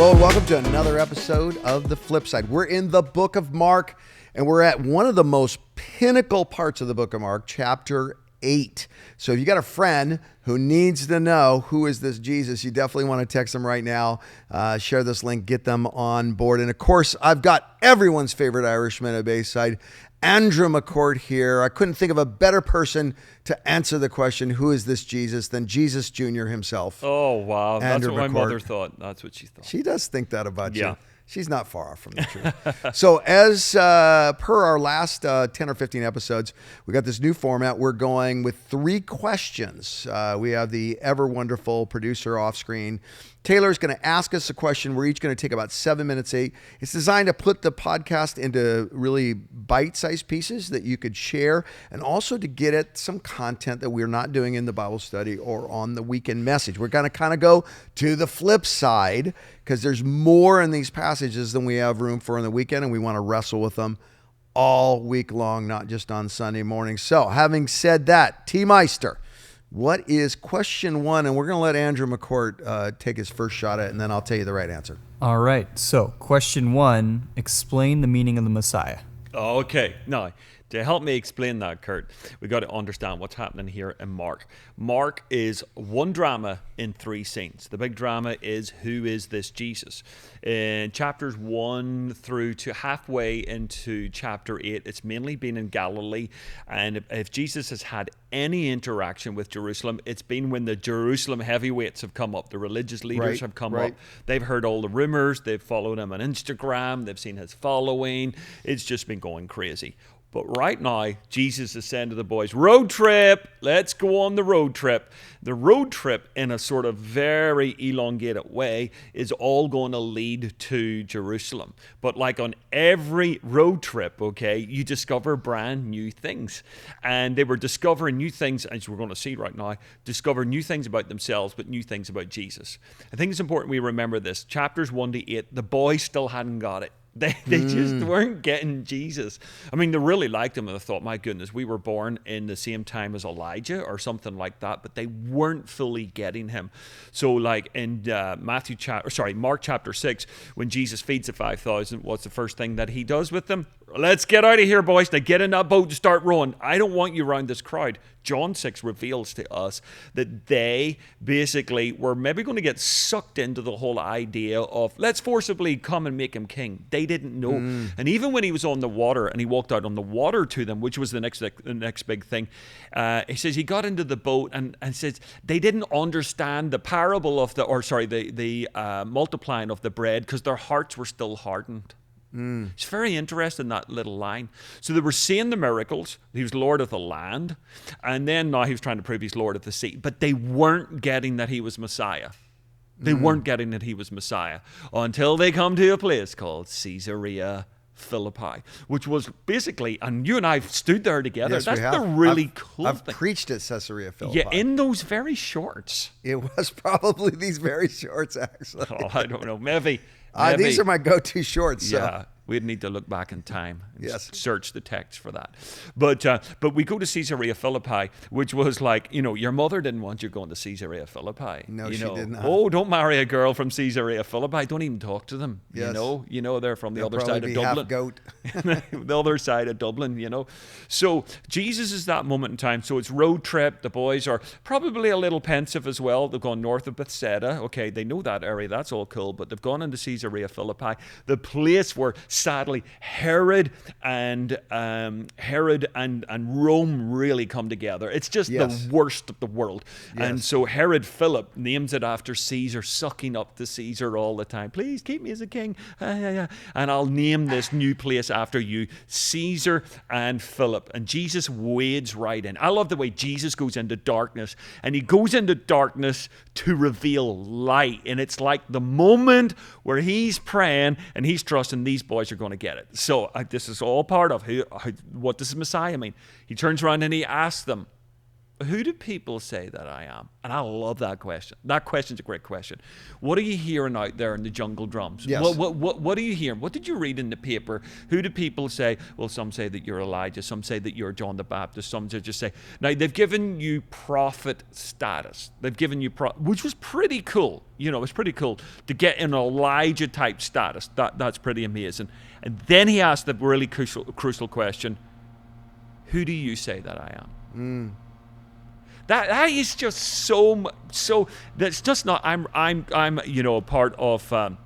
Hello and welcome to another episode of the FlipSide. We're in the book of Mark, and we're at one of the most pinnacle parts of the book of Mark, chapter 8. So if you got a friend who needs to know who is this Jesus, you definitely want to text them right now, share this link, get them on board. And of course, I've got everyone's favorite Irishman at Bayside, Andrew McCourt here. I couldn't think of a better person to answer the question, who is this Jesus, than Jesus Jr. himself. Oh, wow. Andrew That's what McCourt. my mother thought. That's what she thought. She does think that about Yeah. you. She's not far off from the truth. So as per our last 10 or 15 episodes, we got this new format. We're going with 3 questions. We have the ever wonderful producer off screen. Taylor's going to ask us a question. We're each going to take about 7 minutes each. It's designed to put the podcast into really bite-sized pieces that you could share, and also to get at some content that we're not doing in the Bible study or on the weekend message. We're going to kind of go to the flip side because there's more in these passages than we have room for in the weekend, and we want to wrestle with them all week long, not just on Sunday morning. So having said that, T-Meister, what is question 1? And we're going to let Andrew McCourt take his first shot at it, and then I'll tell you the right answer. All right. So question 1, explain the meaning of the Messiah. Okay. Now, to help me explain that, Curt, we got to understand what's happening here in Mark. Mark is one drama in 3 scenes. The big drama is, who is this Jesus? In chapters 1 through to halfway into chapter 8, it's mainly been in Galilee. And if Jesus has had any interaction with Jerusalem, it's been when the Jerusalem heavyweights have come up. The religious leaders have come up. They've heard all the rumors. They've followed him on Instagram. They've seen his following. It's just been going crazy. But right now, Jesus is saying to the boys, road trip, let's go on the road trip. The road trip, in a sort of very elongated way, is all going to lead to Jerusalem. But like on every road trip, okay, you discover brand new things. And they were discovering new things, as we're going to see right now, discover new things about themselves, but new things about Jesus. I think it's important we remember this. Chapters 1 to 8, the boys still hadn't got it. They just weren't getting Jesus. I mean, they really liked him, and I thought, my goodness, we were born in the same time as Elijah or something like that, but they weren't fully getting him. So like in Mark chapter 6, when Jesus feeds the 5,000, what's the first thing that he does with them? Let's get out of here, boys. Now get in that boat and start rowing. I don't want you around this crowd. John 6 reveals to us that they basically were maybe going to get sucked into the whole idea of, let's forcibly come and make him king. They didn't know. And even when he was on the water and he walked out on the water to them, which was the next big thing, he says he got into the boat and says they didn't understand the parable of the multiplying of the bread because their hearts were still hardened. It's very interesting, that little line. So they were seeing the miracles. He was Lord of the land. And then now he was trying to prove he's Lord of the sea. But they weren't getting that he was Messiah. They weren't getting that he was Messiah until they come to a place called Caesarea Philippi, which was basically, and you and I stood there together. Yes, that's the really cool I've thing. preached at Caesarea Philippi. Yeah, in those very shorts. It was probably these very shorts, actually. Oh, I don't know. Maybe. These are my go-to shorts. So. Yeah, we'd need to look back in time and Yes. search the text for that. But we go to Caesarea Philippi, which was like, your mother didn't want you going to Caesarea Philippi. No, she did not. Oh, don't marry a girl from Caesarea Philippi. Don't even talk to them. Yes. They're from the They'll other side probably of be half Dublin. goat. The other side of Dublin. So Jesus is that moment in time. So it's road trip. The boys are probably a little pensive as well. They've gone north of Bethsaida. Okay, they know that area. That's all cool. But they've gone into Caesarea Philippi, the place where sadly Herod and Rome really come together. It's just the worst of the world. Yes. And so Herod Philip names it after Caesar, sucking up to Caesar all the time. Please keep me as a king. And I'll name this new place after you, Caesar and Philip. And Jesus wades right in. I love the way Jesus goes into darkness, and he goes into darkness to reveal light. And it's like the moment where he's praying and he's trusting these boys are going to get it. So this is all part of what does Messiah mean? He turns around and he asks them, who do people say that I am? And I love that question. That question's a great question. What are you hearing out there in the jungle drums? Yes. What are you hearing? What did you read in the paper? Who do people say? Well, some say that you're Elijah. Some say that you're John the Baptist. Some just say, now they've given you prophet status. They've given you, which was pretty cool. You know, it's pretty cool to get an Elijah type status. That's pretty amazing. And then he asked the really crucial question, who do you say that I am? That is just so. That's just not. I'm a part of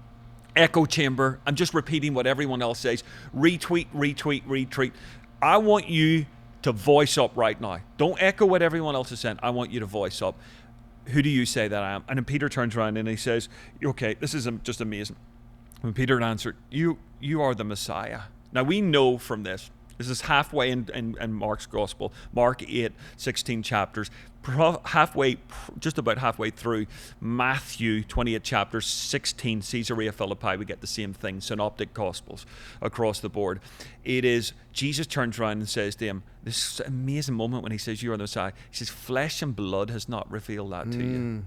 echo chamber. I'm just repeating what everyone else says. Retweet. I want you to voice up right now. Don't echo what everyone else is saying. I want you to voice up. Who do you say that I am? And then Peter turns around and he says, "Okay, this is just amazing." When Peter answered, "You are the Messiah." Now we know from this. This is halfway in Mark's gospel, Mark 8, 16 chapters, just about halfway through Matthew 28 chapters, 16 Caesarea Philippi. We get the same thing, synoptic gospels across the board. It is, Jesus turns around and says to him, this amazing moment when he says, you are the Messiah. He says, flesh and blood has not revealed that to you.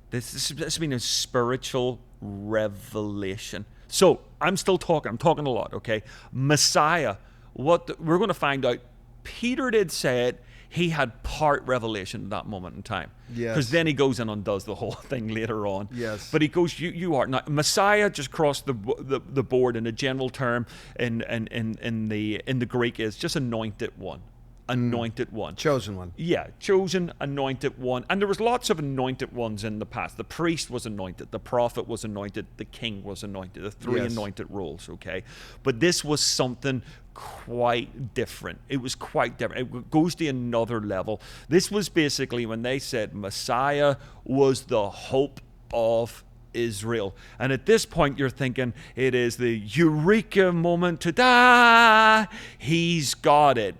This has been a spiritual revelation. So I'm still talking. I'm talking a lot, okay? Messiah. We're going to find out, Peter did say it, he had part revelation at that moment in time. Yes. Because then he goes and undoes the whole thing later on. Yes. But he goes, you are. Now, Messiah just crossed the board in a general term in the Greek is just anointed one. Anointed one. Chosen one. Yeah, chosen, anointed one. And there was lots of anointed ones in the past. The priest was anointed, the prophet was anointed, the king was anointed, the three anointed roles, okay? But this was something quite different. It was quite different. It goes to another level. This was basically when they said Messiah was the hope of Israel. And at this point you're thinking it is the eureka moment to die. He's got it.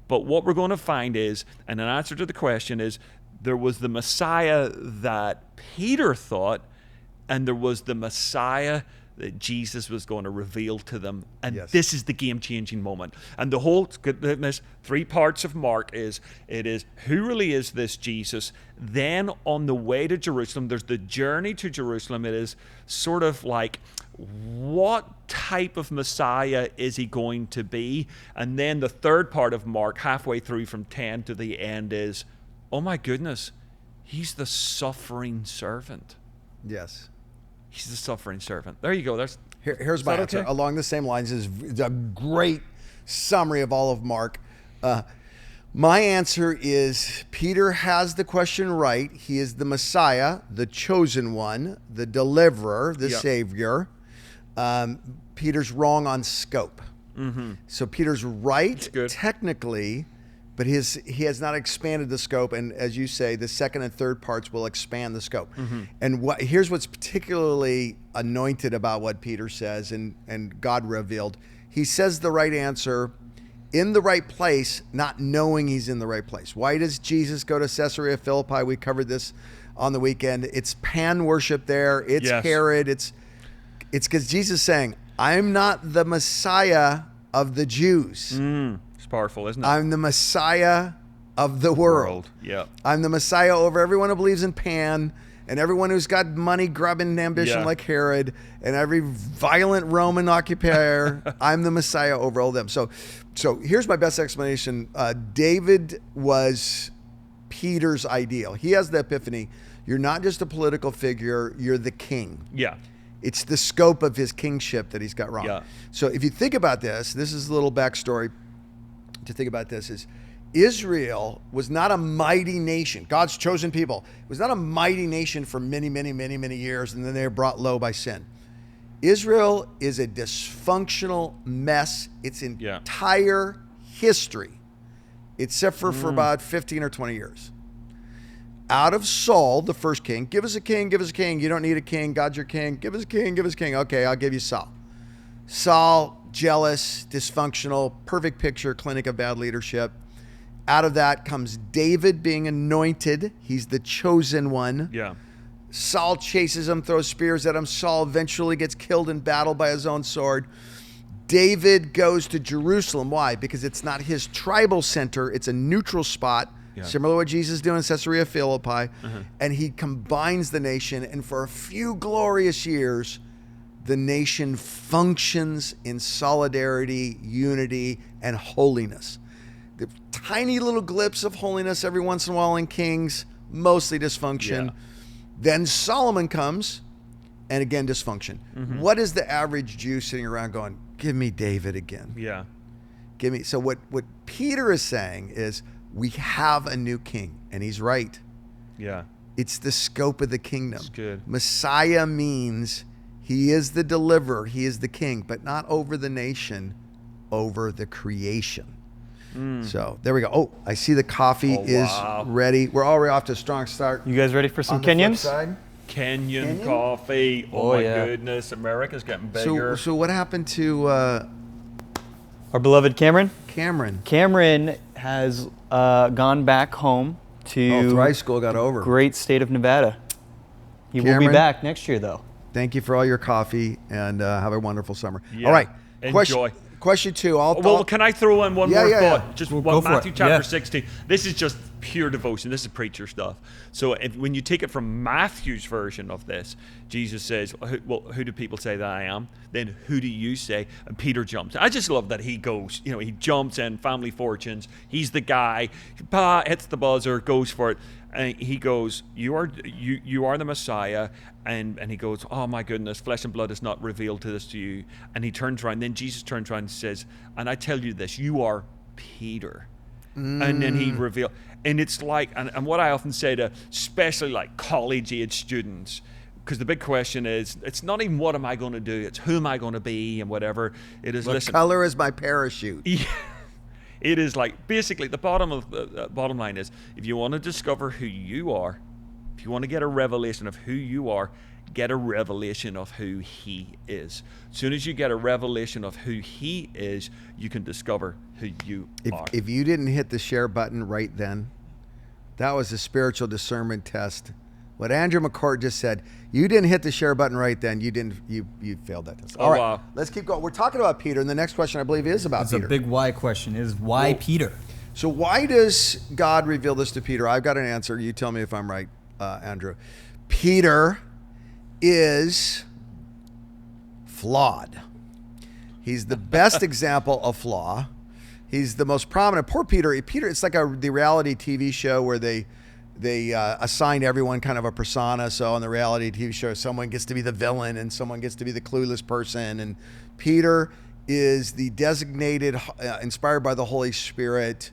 But what we're going to find is, and an answer to the question is, there was the Messiah that Peter thought, and there was the Messiah that Jesus was going to reveal to them. And this is the game-changing moment. And the whole, goodness, 3 parts of Mark is, it is, who really is this Jesus? Then on the way to Jerusalem, there's the journey to Jerusalem. It is sort of like, what type of Messiah is he going to be? And then the 3rd part of Mark, halfway through from 10 to the end is, oh my goodness, he's the suffering servant. Yes. He's the suffering servant. There you go. Here's my answer. Okay? Along the same lines is a great summary of all of Mark. My answer is Peter has the question right. He is the Messiah, the chosen one, the deliverer, the Savior. Peter's wrong on scope. So Peter's right technically, but he has not expanded the scope. And as you say, the 2nd and 3rd parts will expand the scope. And here's what's particularly anointed about what Peter says and God revealed. He says the right answer in the right place, not knowing he's in the right place. Why does Jesus go to Caesarea Philippi? We covered this on the weekend. It's pan worship there. It's Herod. It's because Jesus is saying, I'm not the Messiah of the Jews. It's powerful, isn't it? I'm the Messiah of the world. Yeah. I'm the Messiah over everyone who believes in Pan and everyone who's got money grubbing ambition like Herod and every violent Roman occupier. I'm the Messiah over all of them. So here's my best explanation. David was Peter's ideal. He has the epiphany. You're not just a political figure, you're the king. Yeah. It's the scope of his kingship that he's got wrong. Yeah. So if you think about this is a little backstory to think about this is Israel was not a mighty nation. God's chosen people. It was not a mighty nation for many, many, many, many years, and then they were brought low by sin. Israel is a dysfunctional mess. Its entire history, except for about 15 or 20 years. Out of Saul, the first king, give us a king, give us a king. You don't need a king. God's your king. Give us a king, give us a king. Okay, I'll give you Saul. Saul, jealous, dysfunctional, perfect picture, clinic of bad leadership. Out of that comes David being anointed. He's the chosen one. Yeah. Saul chases him, throws spears at him. Saul eventually gets killed in battle by his own sword. David goes to Jerusalem. Why? Because it's not his tribal center. It's a neutral spot similar to what Jesus is doing in Caesarea Philippi, and he combines the nation, and for a few glorious years, the nation functions in solidarity, unity, and holiness. The tiny little glimpse of holiness every once in a while in Kings, mostly dysfunction. Yeah. Then Solomon comes, and again, dysfunction. What is the average Jew sitting around going, give me David again? Yeah. Give me. So what Peter is saying is, we have a new king, and he's right. Yeah. It's the scope of the kingdom. That's good. Messiah means he is the deliverer, he is the king, but not over the nation, over the creation. So there we go. Oh, I see the coffee is ready. We're already off to a strong start. You guys ready for some On the Kenyans? flip side. Kenyan coffee. Oh, my goodness. America's getting bigger. So what happened to Our beloved Cameron? Cameron? Cameron has gone back home to Thrice School got over. great state of Nevada. He will Cameron? be back next year, though. Thank you for all your coffee, and have a wonderful summer. Yeah. All right. Enjoy. Question 2. Well, can I throw in one more thought? Just Well, go for Matthew it. chapter Yeah. 16. This is just pure devotion. This is preacher stuff. So when you take it from Matthew's version of this, Jesus says, who do people say that I am? Then who do you say? And Peter jumps. I just love that he goes, he jumps in, family fortunes. He's the guy, hits the buzzer, goes for it. And he goes, you are the Messiah. And he goes, oh my goodness, flesh and blood has not revealed this to you. And he turns around. Then Jesus turns around and says, and I tell you this, you are Peter. And then he revealed. And it's like, and what I often say to especially like college age students, because the big question is, it's not even what am I going to do, it's who am I going to be and whatever. It is, What color is my parachute? Yeah. It is like, basically, the bottom line is, if you want to discover who you are, if you want to get a revelation of who you are, get a revelation of who he is. As soon as you get a revelation of who he is, you can discover who you are. If you didn't hit the share button right then, that was a spiritual discernment test. What Andrew McCourt just said, you didn't hit the share button right then, you failed that test. All right, wow. Let's keep going. We're talking about Peter, and the next question I believe is about It's Peter. a big why question. Is why Peter? So why does God reveal this to Peter? I've got an answer. You tell me if I'm right, Andrew. Peter is flawed. He's the best example of flaw. He's the most prominent. Poor Peter. Peter, it's like the reality TV show where they assign everyone kind of a persona. So on the reality TV show, someone gets to be the villain and someone gets to be the clueless person. And Peter is the designated, inspired by the Holy Spirit,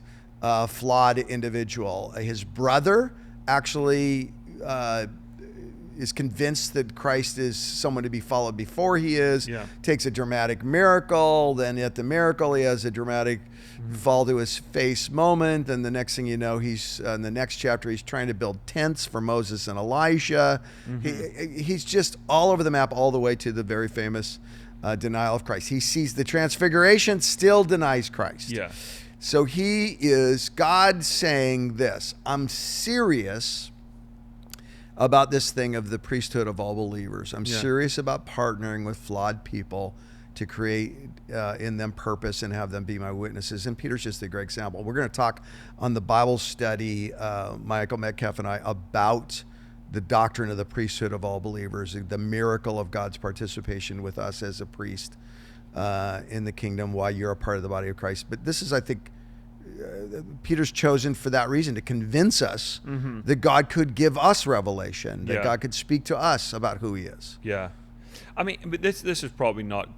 flawed individual. His brother actually is convinced that Christ is someone to be followed before he is, takes a dramatic miracle, then at the miracle he has a dramatic fall to his face moment, and the next thing you know, he's in the next chapter he's trying to build tents for Moses and Elijah. He's just all over the map, all the way to the very famous denial of Christ. He sees the transfiguration, still denies Christ. Yeah. So he is God saying this, I'm serious about this thing of the priesthood of all believers. I'm serious about partnering with flawed people to create in them purpose and have them be my witnesses. And Peter's just a great example. We're going to talk on the Bible study, Michael Metcalf and I, about the doctrine of the priesthood of all believers, the miracle of God's participation with us as a priest in the kingdom while you're a part of the body of Christ. But this is, I think, Peter's chosen for that reason, to convince us that God could give us revelation, that God could speak to us about who he is. Yeah. I mean, but this is probably not,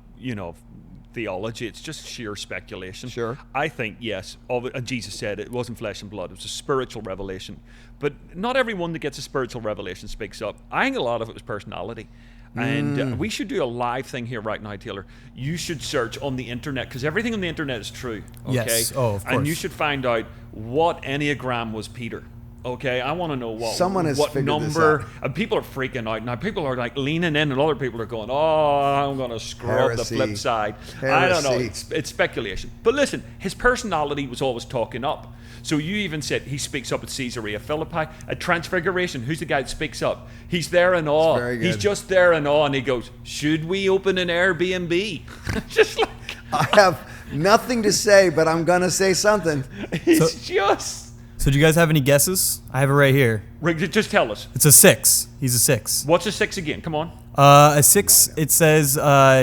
theology. It's just sheer speculation. Sure. I think, yes, Jesus said it wasn't flesh and blood. It was a spiritual revelation. But not everyone that gets a spiritual revelation speaks up. I think a lot of it was personality. And we should do a live thing here right now, Taylor. You should search on the internet, because everything on the internet is true. Okay? Yes. Oh, of course. And you should find out what Enneagram was Peter. Okay, I want to know what figured this number. out. And people are freaking out now. People are like leaning in, and other people are going, "Oh, I'm going to scrub the flip side." I don't know. It's speculation. But listen, his personality was always talking up. So you even said he speaks up at Caesarea Philippi. At Transfiguration, who's the guy that speaks up? He's there in awe. Very good. He's just there in awe, and he goes, "Should we open an Airbnb?" Just like I have nothing to say, but I'm going to say something. he's just. So do you guys have any guesses? I have it right here. Rick, just tell us. It's a 6. He's a 6. What's a 6 again? Come on. A 6, it says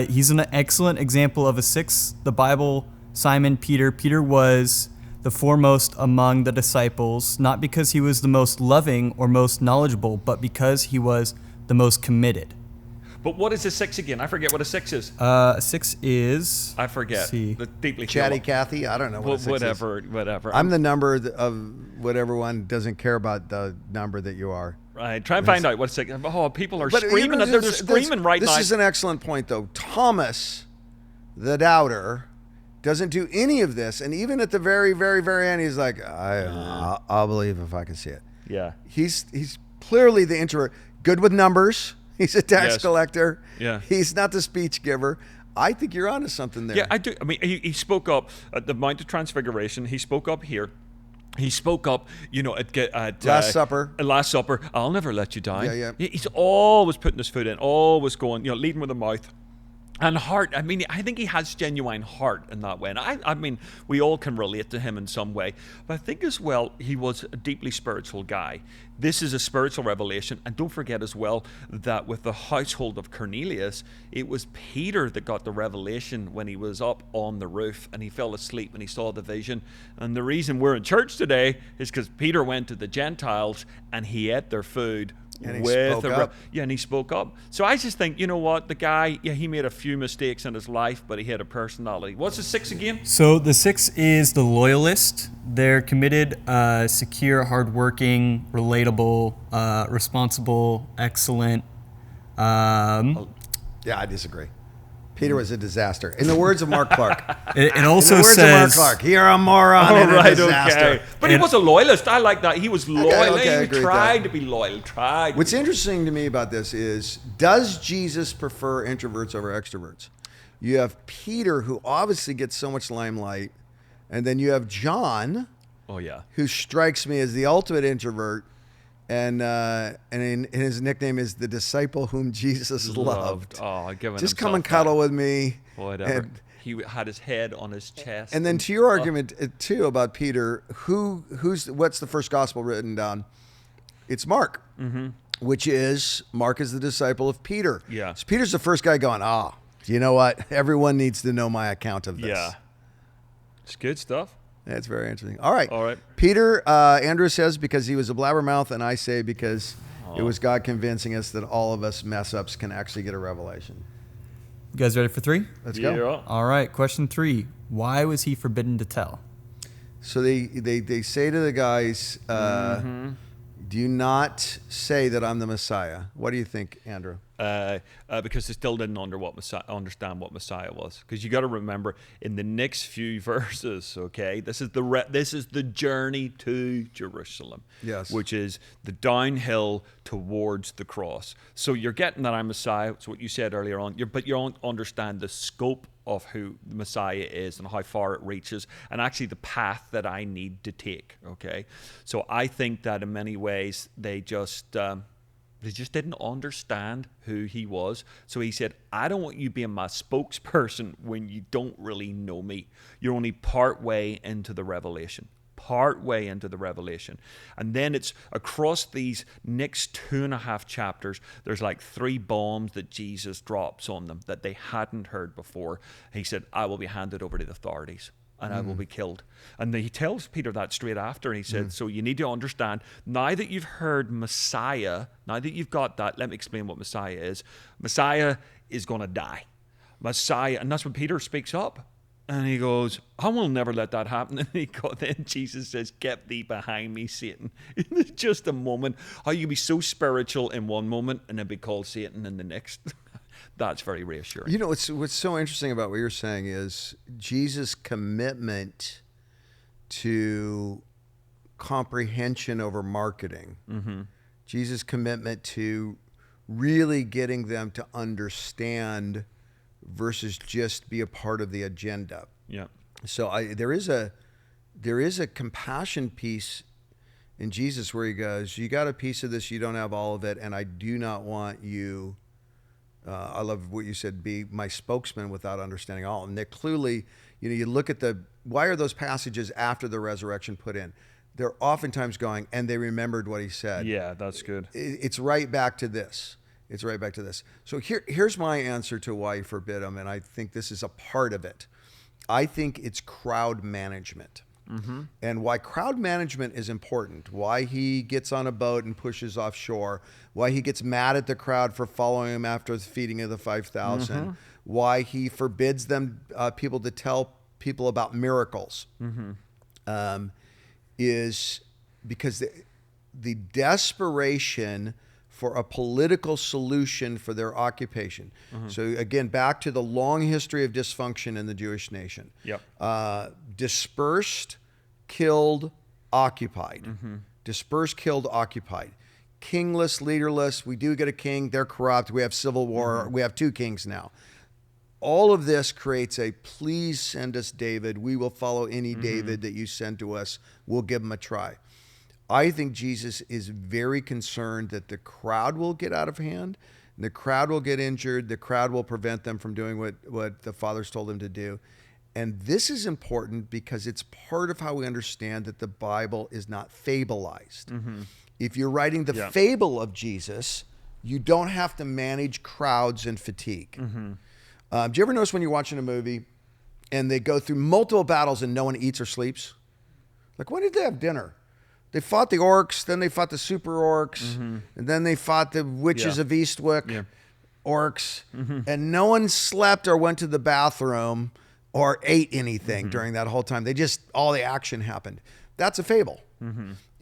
he's an excellent example of a 6. The Bible, Simon Peter. Peter was the foremost among the disciples, not because he was the most loving or most knowledgeable, but because he was the most committed. But what is a 6 again? I forget what a 6 is. A 6 is... I forget. Let's see. The deeply Chatty theolo- Cathy? I don't know what a 6 whatever. is. I'm the number of what everyone doesn't care about the number that you are. Right. Try and find out what a 6 is. Oh, people are But, screaming. you know, They're screaming right now. This is an excellent point, though. Thomas, the doubter, doesn't do any of this. And even at the very, very, very end, he's like, I'll believe if I can see it. Yeah. He's clearly the introvert. Good with numbers. He's a tax collector. Yeah. He's not the speech giver. I think you're onto something there. Yeah, I do. I mean, he spoke up at the Mount of Transfiguration. He spoke up here. He spoke up, at Last Supper. Last Supper. I'll never let you down. Yeah. He's always putting his foot in, always going, leading with the mouth. And heart, I mean, I think he has genuine heart in that way. And I mean, we all can relate to him in some way. But I think as well, he was a deeply spiritual guy. This is a spiritual revelation. And don't forget as well that with the household of Cornelius, it was Peter that got the revelation when he was up on the roof and he fell asleep when he saw the vision. And the reason we're in church today is because Peter went to the Gentiles and he ate their food. And he spoke up. And he spoke up. So I just think, you know what, the guy, he made a few mistakes in his life, but he had a personality. What's the 6 again? So the 6 is the loyalist. They're committed, secure, hardworking, relatable, responsible, excellent. Yeah, I disagree. Peter was a disaster. In the words of Mark Clark. It also in the words says... of Mark Clark, you're a moron and a disaster. Okay. But he was a loyalist. I like that. He was loyal. Okay, I He agree with tried that. to be loyal. What's interesting to me about this is, does Jesus prefer introverts over extroverts? You have Peter, who obviously gets so much limelight, and then you have John, Oh, yeah. who strikes me as the ultimate introvert, and his nickname is the disciple whom Jesus loved. Oh, giving Just come himself and cuddle that. with me. Whatever. And, He had his head on his chest. and then to your argument too about Peter, what's the first gospel written down? It's Mark, which is Mark is the disciple of Peter. Yeah. So Peter's the first guy going, you know what? Everyone needs to know my account of this. Yeah. It's good stuff. That's very interesting. All right. All right. Peter, Andrew says because he was a blabbermouth, and I say because it was God convincing us that all of us mess ups can actually get a revelation. You guys ready for 3? Let's go. Yeah. All right, question 3. Why was he forbidden to tell? So they say to the guys, do not say that I'm the Messiah. What do you think, Andrew? Because they still didn't understand what Messiah was. Because you got to remember, in the next few verses, okay, this is the journey to Jerusalem. Yes. Which is the downhill towards the cross. So you're getting that I'm Messiah. It's what you said earlier on. But you don't understand the scope of who the Messiah is and how far it reaches, and actually the path that I need to take. Okay, so I think that in many ways they just didn't understand who he was. So he said, I don't want you being my spokesperson when you don't really know me. You're only part way into the revelation. And then it's across these next 2.5 chapters, there's like 3 bombs that Jesus drops on them that they hadn't heard before. He said, I will be handed over to the authorities and I will be killed. And he tells Peter that straight after. And he said, so you need to understand, now that you've heard Messiah, now that you've got that, let me explain what Messiah is. Messiah is going to die. Messiah, and that's when Peter speaks up. And he goes, I will never let that happen. And then Jesus says, get thee behind me, Satan. It's just a moment. How you can be so spiritual in one moment and then be called Satan in the next. That's very reassuring. You know, what's so interesting about what you're saying is Jesus' commitment to comprehension over marketing. Jesus' commitment to really getting them to understand versus just be a part of the agenda. Yeah. So there is a compassion piece in Jesus where he goes, you got a piece of this, you don't have all of it, and I do not want you, I love what you said, be my spokesman without understanding all. And they're clearly, you look at why are those passages after the resurrection put in? they're oftentimes going, and they remembered what he said. Yeah, that's good. It's right back to this. It's right back to this. So here's my answer to why you forbid them, and I think this is a part of it. I think it's crowd management. And why crowd management is important, why he gets on a boat and pushes offshore, why he gets mad at the crowd for following him after the feeding of the 5,000, why he forbids them people to tell people about miracles, is because the desperation for a political solution for their occupation. So again, back to the long history of dysfunction in the Jewish nation. Dispersed, killed, occupied. Dispersed, killed, occupied. Kingless, leaderless. We do get a king. They're corrupt. We have civil war. We have 2 kings now. All of this creates a, please send us David. We will follow any David that you send to us. We'll give him a try. I think Jesus is very concerned that the crowd will get out of hand. The crowd will get injured. The crowd will prevent them from doing what the Father's told them to do. And this is important because it's part of how we understand that the Bible is not fableized. If you're writing the fable of Jesus, you don't have to manage crowds and fatigue. Do you ever notice when you're watching a movie and they go through multiple battles and no one eats or sleeps? Like, when did they have dinner? They fought the orcs, then they fought the super orcs, and then they fought the witches of Eastwick orcs, and no one slept or went to the bathroom or ate anything during that whole time. All the action happened. That's a fable.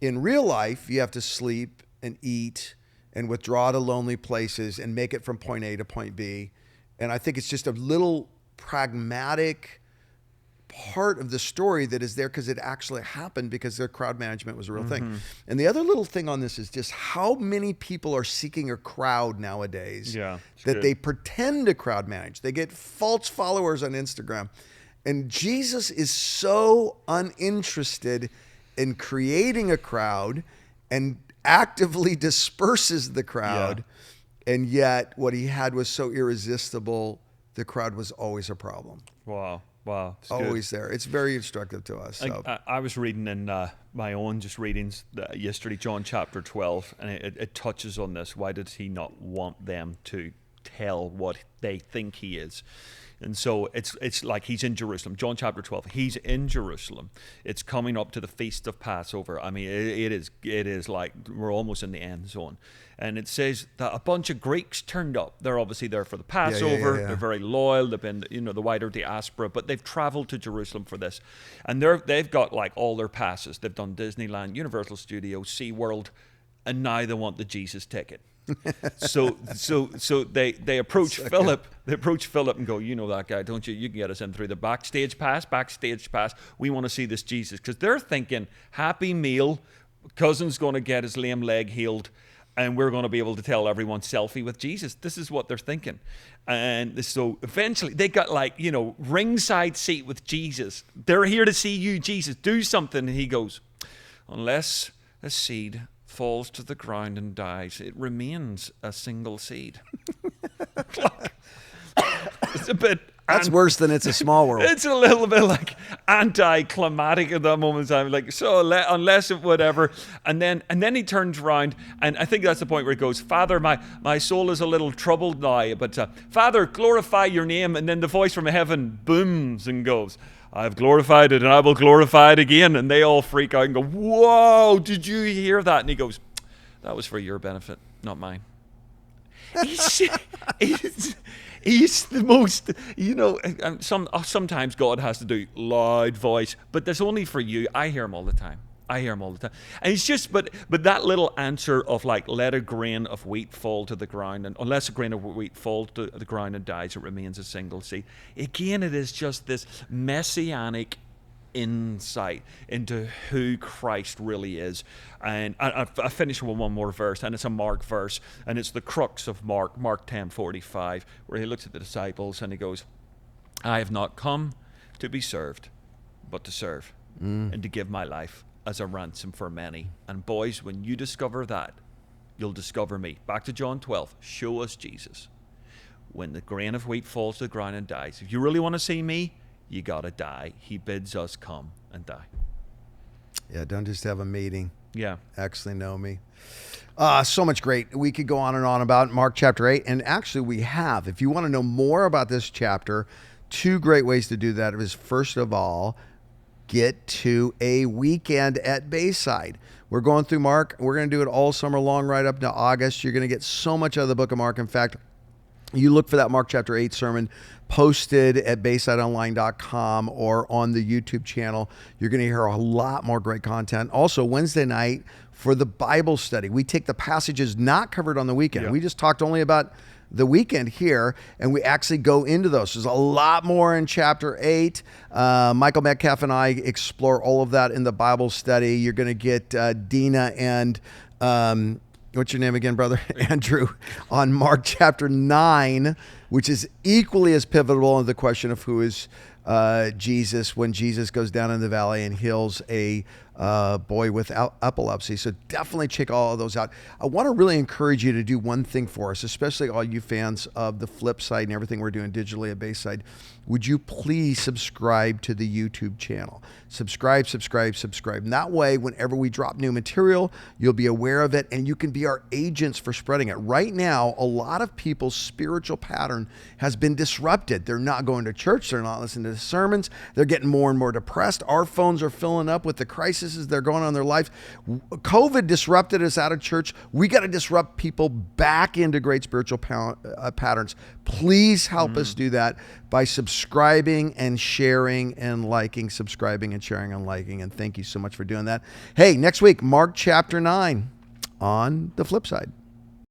In real life, you have to sleep and eat and withdraw to lonely places and make it from point A to point B. And I think it's just a little pragmatic part of the story that is there because it actually happened because their crowd management was a real thing. And the other little thing on this is just how many people are seeking a crowd nowadays that they pretend to crowd manage. They get false followers on Instagram. And Jesus is so uninterested in creating a crowd and actively disperses the crowd. And yet what he had was so irresistible, the crowd was always a problem. Wow. Always there. It's very instructive to us. So. I was reading in my own just readings yesterday, John chapter 12, and it touches on this. Why did he not want them to tell what they think he is? And so it's like he's in Jerusalem. John chapter 12, he's in Jerusalem. It's coming up to the Feast of Passover. I mean, it is like we're almost in the end zone. And it says that a bunch of Greeks turned up. They're obviously there for the Passover. They're very loyal. They've been, the wider diaspora, but they've traveled to Jerusalem for this. And they've got like all their passes. They've done Disneyland, Universal Studios, SeaWorld, and now they want the Jesus ticket. So they approach Philip. They approach Philip and go, you know that guy, don't you? You can get us in through the backstage pass. We want to see this Jesus. Because they're thinking, happy meal, cousin's going to get his lame leg healed, and we're going to be able to tell everyone selfie with Jesus. This is what they're thinking. And so eventually they got ringside seat with Jesus. They're here to see you, Jesus. Do something. And he goes, unless a seed falls to the ground and dies, it remains a single seed. It's a bit... That's worse than It's a Small World. It's a little bit like anticlimactic at that moment in time. Like, unless it whatever. And then he turns around, and I think that's the point where he goes, Father, my soul is a little troubled now, but Father, glorify your name. And then the voice from heaven booms and goes, I've glorified it and I will glorify it again. And they all freak out and go, whoa, did you hear that? And he goes, that was for your benefit, not mine. He's the most, sometimes God has to do loud voice, but that's only for you. I hear him all the time. And it's just, but that little answer of like, let a grain of wheat fall to the ground, and unless a grain of wheat falls to the ground and dies, it remains a single seed. Again, it is just this messianic insight into who Christ really is. And I finish with one more verse, and it's a Mark verse, and it's the crux of Mark 10:45, where he looks at the disciples and he goes, I have not come to be served, but to serve, and to give my life as a ransom for many. And boys, when you discover that, you'll discover me. Back to John 12, show us Jesus. When the grain of wheat falls to the ground and dies, if you really want to see me, you got to die. He bids us come and die. Yeah, don't just have a meeting. Yeah. Actually know me. So much great. We could go on and on about Mark chapter 8. And actually we have. If you want to know more about this chapter, 2 great ways to do that is, first of all, get to a weekend at Bayside. We're going through Mark. We're going to do it all summer long, right up to August. You're going to get so much out of the book of Mark. In fact, you look for that Mark chapter 8 sermon posted at BaysideOnline.com or on the YouTube channel. You're going to hear a lot more great content. Also, Wednesday night for the Bible study, we take the passages not covered on the weekend. Yeah. We just talked only about the weekend here, and we actually go into those. There's a lot more in chapter 8. Michael Metcalf and I explore all of that in the Bible study. You're going to get Dina and what's your name again, brother? Andrew, on Mark chapter 9, which is equally as pivotal in the question of who is Jesus, when Jesus goes down in the valley and heals a boy with epilepsy. So definitely check all of those out. I want to really encourage you to do one thing for us, especially all you fans of the FlipSide and everything we're doing digitally at Bayside. Would you please subscribe to the YouTube channel? Subscribe. And that way, whenever we drop new material, you'll be aware of it, and you can be our agents for spreading it. Right now, a lot of people's spiritual pattern has been disrupted. They're not going to church. They're not listening to the sermons. They're getting more and more depressed. Our phones are filling up with the crises that are going on in their lives. COVID disrupted us out of church. We got to disrupt people back into great spiritual patterns. Please help us do that by subscribing and sharing and liking, subscribing and sharing and liking. And thank you so much for doing that. Hey, next week, Mark chapter 9 on the FlipSide.